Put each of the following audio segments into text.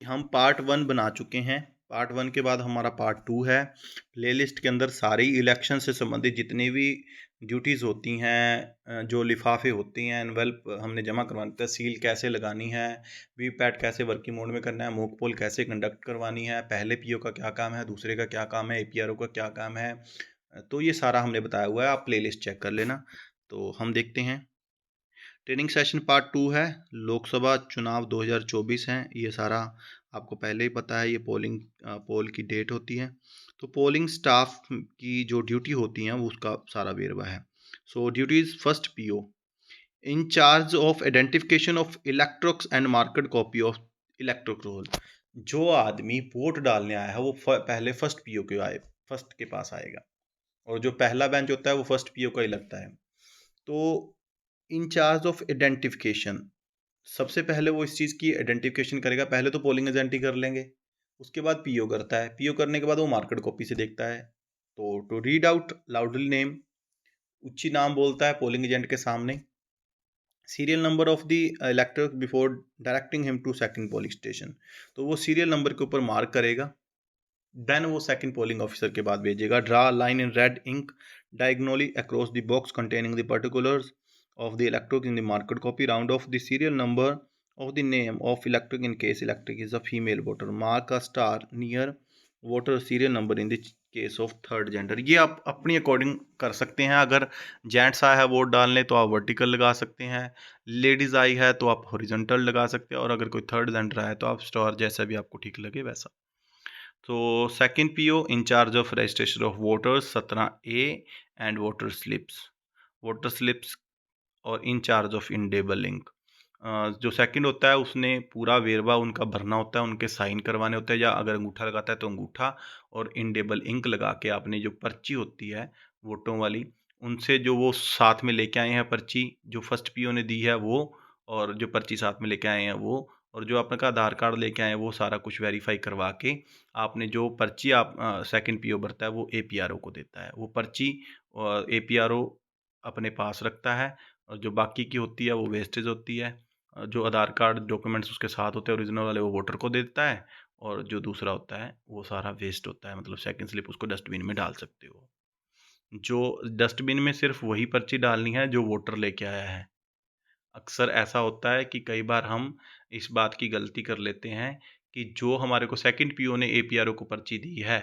हम पार्ट 1 बना चुके हैं। पार्ट 1 के बाद हमारा पार्ट 2 है। प्लेलिस्ट के अंदर सारी इलेक्शन से संबंधित जितनी भी ड्यूटीज़ होती हैं, जो लिफाफे होती हैं, एनवेल्प हमने जमा करवानी, तहसील कैसे लगानी है, वीपैट कैसे वर्किंग मोड में करना है, मॉक पोल कैसे कंडक्ट करवानी है, पहले पीओ का क्या काम है, दूसरे का क्या काम है, एपीआरओ का क्या काम है, तो ये सारा हमने बताया हुआ है। आप प्लेलिस्ट चेक कर लेना। तो हम देखते हैं। ट्रेनिंग सेशन पार्ट 2 है। लोकसभा चुनाव 2024 हैं। ये सारा आपको पहले ही पता है। ये पोल की डेट होती है। तो पोलिंग स्टाफ की जो ड्यूटी होती हैं वो उसका सारा वेरवा है। So duties: first PO in charge of identification of electors and marked copy of electoral roll. जो आदमी वोट डालने आया है वो पहले फर्स्ट पीओ के फर्स्ट के पास आएगा, और जो पहला बेंच होता है वो फर्स्ट पीओ का ही लगता है। तो इन चार्ज ऑफ आइडेंटिफिकेशन, सबसे पहले वो इस चीज़ की आइडेंटिफिकेशन करेगा। पहले तो पोलिंग एजेंट ही कर लेंगे, उसके बाद पीओ करता है। पीओ करने के बाद वो मार्केट कॉपी से देखता है। तो to read out loudly name, उच्ची नाम बोलता है पोलिंग एजेंट के सामने। Serial number of the elector before directing him to second polling station, तो वो सीरियल नंबर के ऊपर मार्क करेगा। देन वो सेकंड पोलिंग ऑफिसर के बाद भेजेगा। Draw line in red ink diagonally across the box containing the particulars of the electric in the marked copy. Round off the serial number of the name of electric in case electric is a female voter. Mark a star near voter serial number in the case of third gender. ये आप अपनी according कर सकते हैं। अगर gents आया है vote डालने तो आप वर्टिकल लगा सकते हैं, लेडीज आई है तो आप हॉरिजॉन्टल लगा सकते हैं, और अगर कोई थर्ड जेंडर आया तो आप स्टार, जैसा भी आपको ठीक लगे वैसा। तो second PO in charge of registration of voters 17A and voter slips और इन चार्ज ऑफ इंडेबल लिंक। जो सेकंड होता है उसने पूरा वेरवा उनका भरना होता है, उनके साइन करवाने होते हैं, या अगर अंगूठा लगाता है तो अंगूठा, और इंडेबल इंक लगा के आपने जो पर्ची होती है वोटों वाली, उनसे जो वो साथ में लेके आए हैं पर्ची, जो फर्स्ट पीओ ने दी है वो, और जो पर्ची साथ में लेके आए हैं वो, और जो आपका आधार कार्ड लेके आए हैं वो, सारा कुछ वेरीफाई करवा के आपने जो पर्ची आप सेकंड पीओ भरता है वो एपीआरओ को देता है। वो पर्ची एपीआरओ अपने पास रखता है, और जो बाकी की होती है वो वेस्टेज होती है। जो आधार कार्ड डॉक्यूमेंट्स उसके साथ होते हैं ओरिजिनल वाले, वो वोटर को देता है, और जो दूसरा होता है वो सारा वेस्ट होता है, मतलब सेकंड स्लिप उसको डस्टबिन में डाल सकते हो। जो डस्टबिन में सिर्फ वही पर्ची डालनी है जो वोटर लेके आया है। अक्सर ऐसा होता है कि कई बार हम इस बात की गलती कर लेते हैं कि जो हमारे को सेकंड पीओ ने एपीआरओ को पर्ची दी है,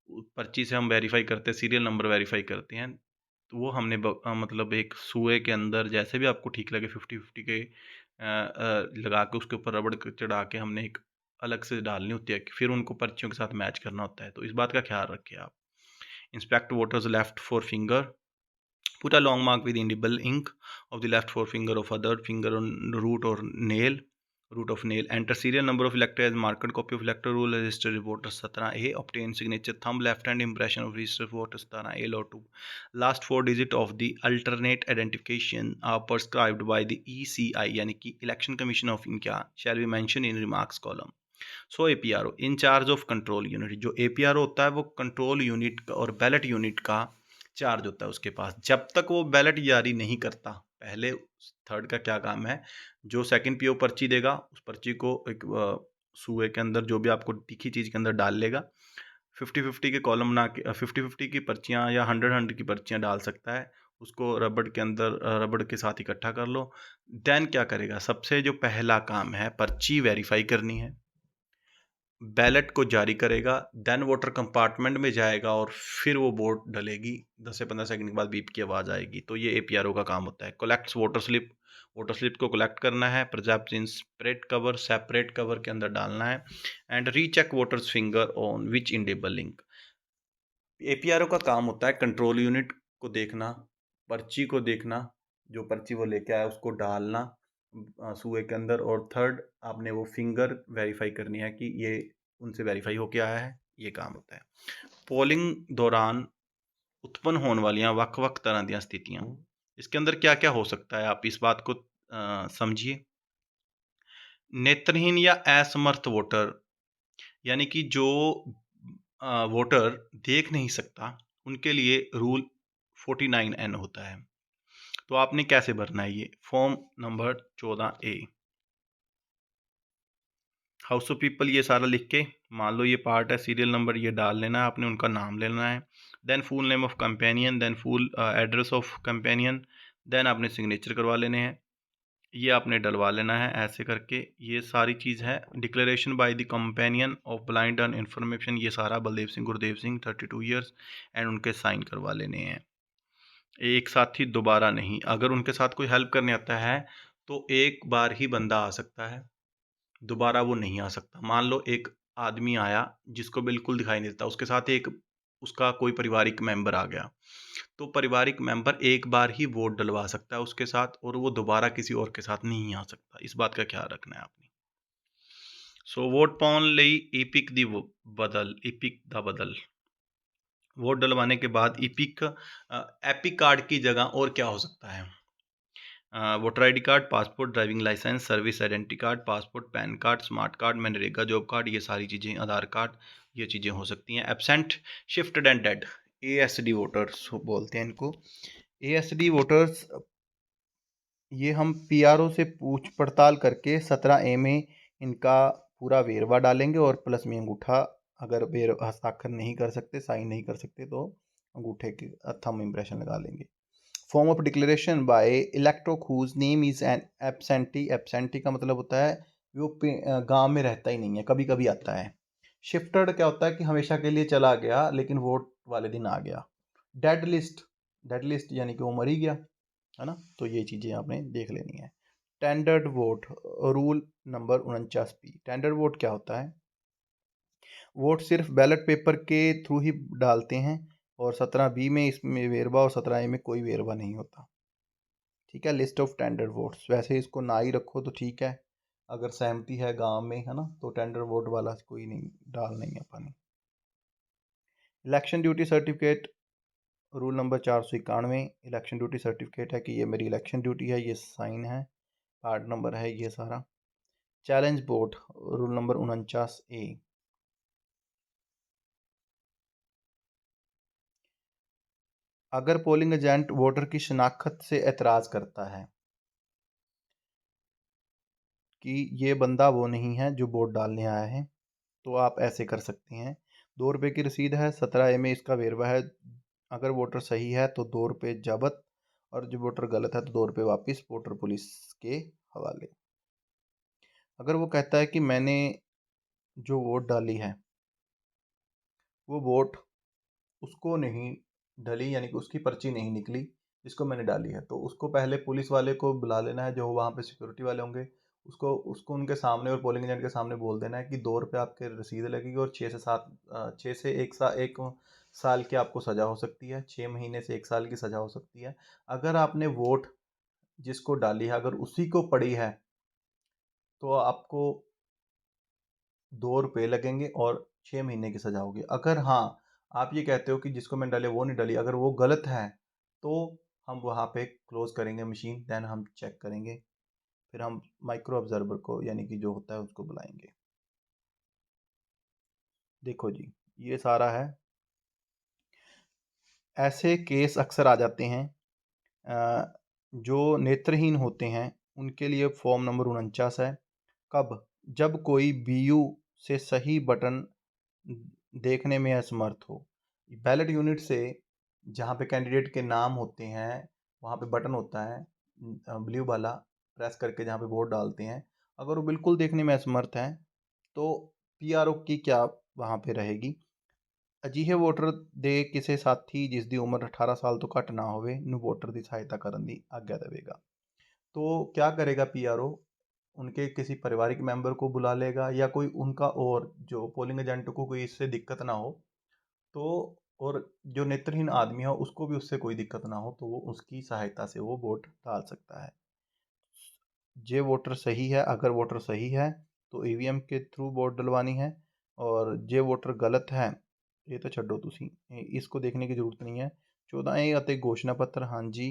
पर्ची से हम वेरीफाई करते हैं, सीरियल नंबर वेरीफाई करते हैं, तो वो हमने मतलब एक सुए के अंदर, जैसे भी आपको ठीक लगे, 50-50 के लगा के उसके ऊपर रबड़ चढ़ा के हमने एक अलग से डालनी होती है, कि फिर उनको पर्चियों के साथ मैच करना होता है। तो इस बात का ख्याल रखें आप। Inspect voters left four finger, put a long mark with indelible ink of the left forefinger of other finger on root or nail, root of nail. Enter serial number of elector as marked copy of elector roll register voter 17A. Obtain signature thumb left hand impression of register voter 17A or 2. Last four digit of the alternate identification are prescribed by the ECI यानी कि Election Commission of India shall be mentioned in remarks column. So APRO in charge of control unit, जो APRO होता है वो control unit और ballot unit का charge होता है उसके पास। जब तक वो बैलेट जारी नहीं करता, पहले थर्ड का क्या काम है, जो सेकंड पीओ पर्ची देगा उस पर्ची को एक सूए के अंदर, जो भी आपको तीखी चीज़ के अंदर डाल लेगा। 50-50 के कॉलम बना के 50-50 की पर्चियाँ या 100-100 की पर्चियाँ डाल सकता है। उसको रबड़ के अंदर रबड़ के साथ इकट्ठा कर लो। देन क्या करेगा, सबसे जो पहला काम है पर्ची वेरीफाई करनी है, बैलेट को जारी करेगा, देन वोटर कंपार्टमेंट में जाएगा, और फिर वो वोट डलेगी। 10 से 15 सेकंड के बाद बीप की आवाज़ आएगी। तो ये एपीआरओ का काम होता है। कलेक्ट्स वोटर स्लिप को कलेक्ट करना है, प्रिजर्व्ड इन सेपरेट कवर के अंदर डालना है, and recheck voters finger on which indelible ink. APRO का काम होता है कंट्रोल यूनिट को देखना, पर्ची को देखना, जो पर्ची वो लेके आया उसको डालना सूए के अंदर, और थर्ड आपने वो फिंगर वेरीफाई करनी है कि ये उनसे वेरीफाई होके आया है। ये काम होता है। पोलिंग दौरान उत्पन्न होने वाली वक्-वक् तरह दी स्थितियां, इसके अंदर क्या क्या हो सकता है, आप इस बात को समझिए। नेत्रहीन या असमर्थ वोटर, यानी कि जो वोटर देख नहीं सकता, उनके लिए रूल 49N होता है। तो आपने कैसे भरना है, ये form number 14A। House of people ये सारा लिख के, मान लो ये पार्ट है, सीरियल नंबर ये डाल लेना है आपने, उनका नाम ले लेना है, then full name of companion, then full address of companion, then आपने सिग्नेचर करवा लेने हैं, ये आपने डलवा लेना है ऐसे करके। ये सारी चीज़ है। Declaration by the companion of blind on information, ये सारा बलदेव सिंह गुरदेव सिंह 32 ईयर्स एंड उनके साइन करवा लेने हैं। एक साथ ही दोबारा नहीं, अगर उनके साथ कोई हेल्प करने आता है तो एक बार ही बंदा आ सकता है, दोबारा वो नहीं आ सकता। मान लो एक आदमी आया जिसको बिल्कुल दिखाई नहीं देता, उसके साथ एक उसका कोई पारिवारिक मेंबर आ गया, तो पारिवारिक मेंबर एक बार ही वोट डलवा सकता है उसके साथ, और वो दोबारा किसी और के साथ नहीं आ सकता। इस बात का ख्याल रखना है आपने। सो वोट पाउन ਲਈ ईपिक दी बदल, ईपिक दा बदल, वोट डलवाने के बाद ईपिक एपिक कार्ड की जगह और क्या हो सकता है? Voter ID card, passport, driving licence, service identity card, passport, PAN card, smart card, MNREGA job card, ये सारी चीज़ें, आधार कार्ड, ये चीज़ें हो सकती हैं। Absent, shifted and dead, ASD voters बोलते हैं इनको। एएसडी वोटर्स ये हम पीआरओ से पूछ पड़ताल करके 17A में इनका पूरा वेरवा डालेंगे, और प्लस में अंगूठा, अगर हस्ताक्षर नहीं कर सकते, साइन नहीं कर सकते, तो अंगूठे के थंब इम्प्रेशन लगा लेंगे। Form of declaration by elector whose name is an absentee, absentee का मतलब होता है वो गांव में रहता ही नहीं है, कभी कभी आता है। शिफ्टेड क्या होता है कि हमेशा के लिए चला गया लेकिन वोट वाले दिन आ गया। डेड लिस्ट, डेड लिस्ट यानी कि वो मर ही गया, है ना। तो ये चीज़ें आपने देख लेनी है। Tendered vote, rule number 49B। Tendered vote क्या होता है? वोट सिर्फ बैलेट पेपर के थ्रू ही डालते हैं, और 17B में इसमें वेरवा, और 17A में कोई वेरवा नहीं होता। ठीक है। लिस्ट ऑफ टेंडर वोट्स, वैसे इसको ना ही रखो तो ठीक है, अगर सहमति है गांव में, है ना, तो टेंडर वोट वाला कोई नहीं डाल नहीं अपन। Election duty certificate, rule number 491। Election duty certificate है कि ये मेरी इलेक्शन ड्यूटी है, ये साइन है, पार्ट नंबर है ये सारा। Challenge vote, rule number 49A। अगर पोलिंग एजेंट वोटर की शनाख्त से एतराज़ करता है कि ये बंदा वो नहीं है जो वोट डालने आया है, तो आप ऐसे कर सकते हैं। 2 रुपये की रसीद है, 17A में इसका वेरवा है। अगर वोटर सही है तो 2 रुपये जब्त, और जो वोटर गलत है तो 2 रुपये वापस वोटर पुलिस के हवाले। अगर वो कहता है कि मैंने जो वोट डाली है वो वोट उसको नहीं डली, यानी कि उसकी पर्ची नहीं निकली जिसको मैंने डाली है, तो उसको पहले पुलिस वाले को बुला लेना है, जो वहाँ पे सिक्योरिटी वाले होंगे, उसको उसको उनके सामने और पोलिंग एजेंट के सामने बोल देना है कि 2 रुपये आपके रसीद लगेगी, और 6 से 1 साल की आपको सज़ा हो सकती है, 6 महीने से 1 साल की सज़ा हो सकती है। अगर आपने वोट जिसको डाली है अगर उसी को पड़ी है तो आपको 2 रुपये लगेंगे और 6 महीने की सज़ा होगी। अगर हाँ, आप ये कहते हो कि जिसको मैंने डाली वो नहीं डाली, अगर वो गलत है तो हम वहाँ पे क्लोज करेंगे मशीन, देन हम चेक करेंगे, फिर हम माइक्रो ऑब्जर्वर को, यानी कि जो होता है उसको बुलाएंगे। देखो जी, ये सारा है। ऐसे केस अक्सर आ जाते हैं, जो नेत्रहीन होते हैं उनके लिए फॉर्म नंबर 49 है। कब? जब कोई बीयू से सही बटन देखने में असमर्थ हो। बैलेट यूनिट से जहाँ पे कैंडिडेट के नाम होते हैं वहाँ पे बटन होता है ब्लू वाला, प्रेस करके जहाँ पे वोट डालते हैं, अगर वो बिल्कुल देखने में असमर्थ है तो पीआरओ की क्या वहाँ पे रहेगी? ਅਜਿਹੇ ਵੋਟਰ ਦੇ ਕਿਸੇ ਸਾਥੀ ਜਿਸ ਦੀ उम्र 18 साल तो घट ना होवे ਨੂੰ वोटर की सहायता करने की आज्ञा देगा। तो क्या करेगा पीआरओ? उनके किसी पारिवारिक मेंबर को बुला लेगा, या कोई उनका और जो पोलिंग एजेंट को कोई इससे दिक्कत ना हो तो, और जो नेत्रहीन आदमी हो उसको भी उससे कोई दिक्कत ना हो, तो वो उसकी सहायता से वो वोट डाल सकता है। जे वोटर सही है, अगर वोटर सही है तो ईवीएम के थ्रू वोट डलवानी है, और जे वोटर गलत है ये तो ਛੱਡੋ ਤੁਸੀਂ, इसको देखने की ज़रूरत नहीं है। 14A ਅਤੇ घोषणा पत्र, हाँ जी,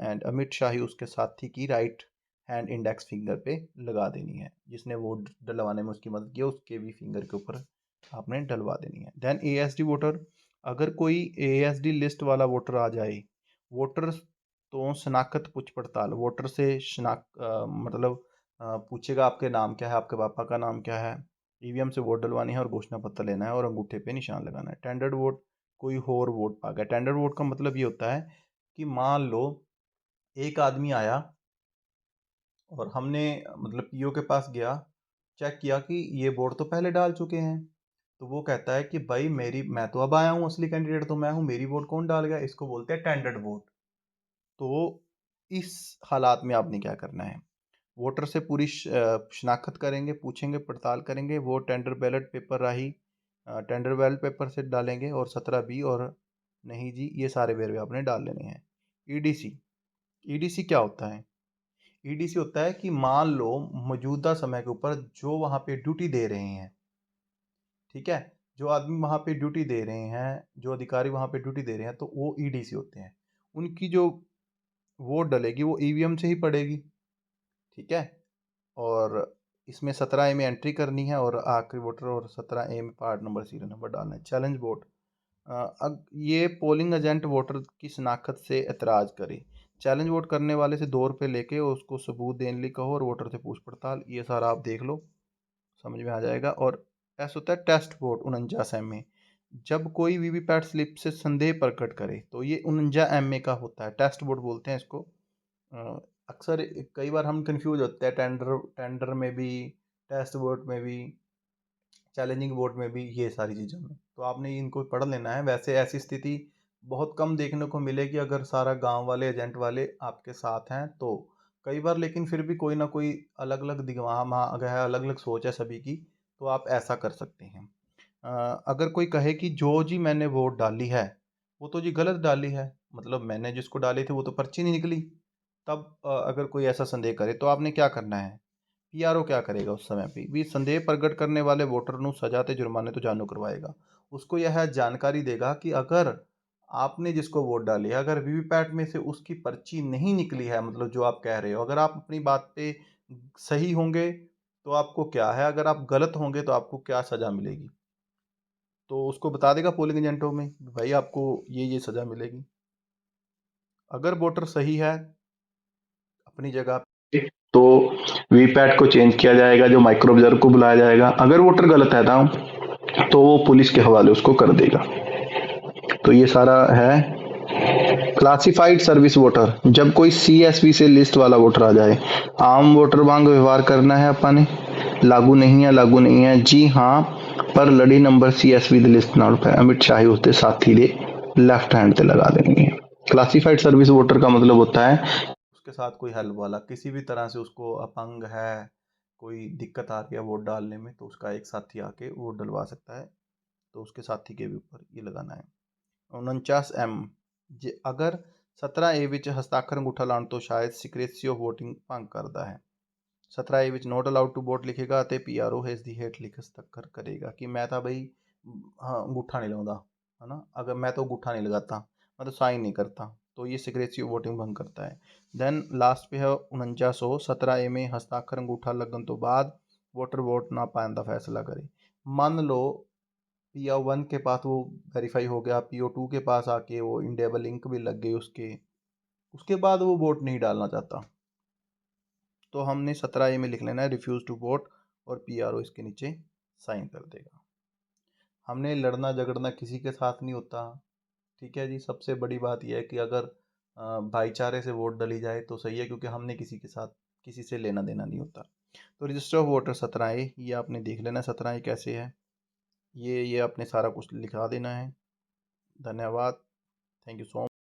एंड अमित शाह ही उसके साथी की राइट हैंड इंडेक्स फिंगर पे लगा देनी है, जिसने वोट डलवाने में उसकी मदद की उसके भी फिंगर के ऊपर आपने डलवा देनी है। देन एएसडी वोटर, अगर कोई एएसडी लिस्ट वाला वोटर आ जाए, वोटर तो शनाख्त पुछ पड़ताल, वोटर से मतलब पूछेगा आपके नाम क्या है, आपके पापा का नाम क्या है, ईवीएम से वोट डलवानी है और घोषणा पत्र लेना है और अंगूठे पे निशान लगाना है। टेंडर्ड वोट, कोई और वोट आ गया। टेंडर्ड वोट का मतलब ये होता है कि मान लो एक आदमी आया और हमने मतलब पीओ के पास गया, चेक किया कि ये वोट तो पहले डाल चुके हैं, तो वो कहता है कि भाई मेरी, मैं तो अब आया हूँ, असली कैंडिडेट तो मैं हूँ, मेरी वोट कौन डाल गया, इसको बोलते हैं टेंडर्ड वोट। तो इस हालात में आपने क्या करना है, वोटर से पूरी शिनाख्त करेंगे, पूछेंगे, पड़ताल करेंगे, वो टेंडर बैलेट पेपर राही टेंडर बैलेट पेपर से डालेंगे और 17B और नहीं जी ये सारे वेरवे आपने डाल लेने हैं। ईडीसी, ईडीसी क्या होता है? ईडीसी होता है कि मान लो मौजूदा समय के ऊपर जो वहाँ पे ड्यूटी दे रहे हैं, ठीक है, जो आदमी वहाँ पे ड्यूटी दे रहे हैं, जो अधिकारी वहाँ पे ड्यूटी दे रहे हैं, तो वो ईडीसी होते हैं। उनकी जो वोट डलेगी वो ईवीएम से ही पड़ेगी, ठीक है। और इसमें 17A में एंट्री करनी है और आखिरी वोटर और 17A में पार्ट नंबर सीरियल नंबर डालना है। चैलेंज वोट, अब ये पोलिंग एजेंट वोटर की शनाख्त से एतराज़ करे, चैलेंज वोट करने वाले से ₹2 लेके उसको सबूत देने के लिए कहो और वोटर से पूछ पड़ताल, ये सारा आप देख लो, समझ में आ जाएगा। और ऐसा होता है टेस्ट वोट 49M में, जब कोई वीवीपैट स्लिप से संदेह प्रकट करे तो ये 49M का होता है, टेस्ट वोट बोलते हैं इसको। अ, अक्सर कई बार हम कंफ्यूज होते हैं, टेंडर टेंडर में भी, टेस्ट वोट में भी, चैलेंजिंग वोट में भी, ये सारी चीज़ों में तो आपने इनको पढ़ लेना है। वैसे ऐसी स्थिति बहुत कम देखने को मिलेगी अगर सारा गांव वाले एजेंट वाले आपके साथ हैं तो, कई बार लेकिन फिर भी कोई ना कोई अलग अलग दिमाग अगर है, अलग अलग सोच है सभी की, तो आप ऐसा कर सकते हैं। अगर कोई कहे कि जो जी मैंने वोट डाली है वो तो जी गलत डाली है, मतलब मैंने जिसको डाली थी वो तो पर्ची नहीं निकली, तब अगर कोई ऐसा संदेह करे तो आपने क्या करना है, पीआरओ क्या करेगा उस समय पे भी, संदेह प्रकट करने वाले वोटर ਨੂੰ सजा ते जुर्माने तो जानू करवाएगा। उसको यह जानकारी देगा कि अगर आपने जिसको वोट डाली है, अगर वीवीपैट में से उसकी पर्ची नहीं निकली है, मतलब जो आप कह रहे हो, अगर आप अपनी बात पे सही होंगे तो आपको क्या है, अगर आप गलत होंगे तो आपको क्या सजा मिलेगी, तो उसको बता देगा पोलिंग एजेंटों में भाई आपको ये सजा मिलेगी। अगर वोटर सही है अपनी जगह तो वीपैट को चेंज किया जाएगा, जो माइक्रो ऑब्जर्वर को बुलाया जाएगा। अगर वोटर गलत है ना तो वो पुलिस के हवाले उसको कर देगा। तो ये सारा है। क्लासिफाइड सर्विस वोटर, जब कोई सीएसवी से लिस्ट वाला वोटर आ जाए, आम वोटर वांग व्यवहार करना है अपन ने, लागू नहीं है जी हाँ, पर लड़ी नंबर सीएसवी दी लिस्ट नाल पे अमित शाही उसके साथी दे लेफ्ट हैंड ते लगा देंगे। क्लासिफाइड सर्विस वोटर का मतलब होता है उसके साथ कोई हेल्प वाला, किसी भी तरह से उसको अपंग है, कोई दिक्कत आ रही है वोट डालने में, तो उसका एक साथी आके वोट डलवा सकता है, तो उसके साथी के भी ऊपर ये लगाना है। 49M, जे अगर 17A ਵਿੱਚ ਹਸਤਾਖਰ ਅੰਗੂਠਾ ਲਾਉਣ ਤੋਂ ਸ਼ਾਇਦ ਸਿਕ੍ਰੇਸੀ ਆਫ ਵੋਟਿੰਗ ਭੰਗ ਕਰਦਾ ਹੈ। 17A ਵਿੱਚ ਨੋਟ ਅਲਾउड ਟੂ ਵੋਟ ਲਿਖੇਗਾ ਅਤੇ ਪੀਆਰਓ ਇਸ ਦੀ ਹੇਠ ਲਿਖ ਹਸਤਾਖਰ ਕਰੇਗਾ कि मैं तो भाई हाँ अंगूठा नहीं लगाता है ना, अगर मैं तो अंगूठा नहीं लगाता, मैं तो साइन नहीं करता, तो ये सिक्रेसी ऑफ वोटिंग भंग करता है। देन लास्ट पे है 4900, 17A में हस्ताक्षर अंगूठा लगन तो बाद वोटर वोट ना पाने का फैसला करे। मान लो PO1 के पास वो वेरीफाई हो गया, PO2 के पास आके वो इंडेबल लिंक भी लग गई उसके, उसके बाद वो वोट नहीं डालना चाहता, तो हमने 17A में लिख लेना है रिफ्यूज़ टू वोट और पीआरओ इसके नीचे साइन कर देगा। हमने लड़ना झगड़ना किसी के साथ नहीं होता, ठीक है जी। सबसे बड़ी बात यह है कि अगर भाईचारे से वोट डली जाए तो सही है, क्योंकि हमने किसी के साथ किसी से लेना देना नहीं होता। तो रजिस्टर ऑफ वोटर 17A ये आपने देख लेना 17A कैसे है, ये आपने सारा कुछ लिखा देना है। धन्यवाद, थैंक यू सो मच।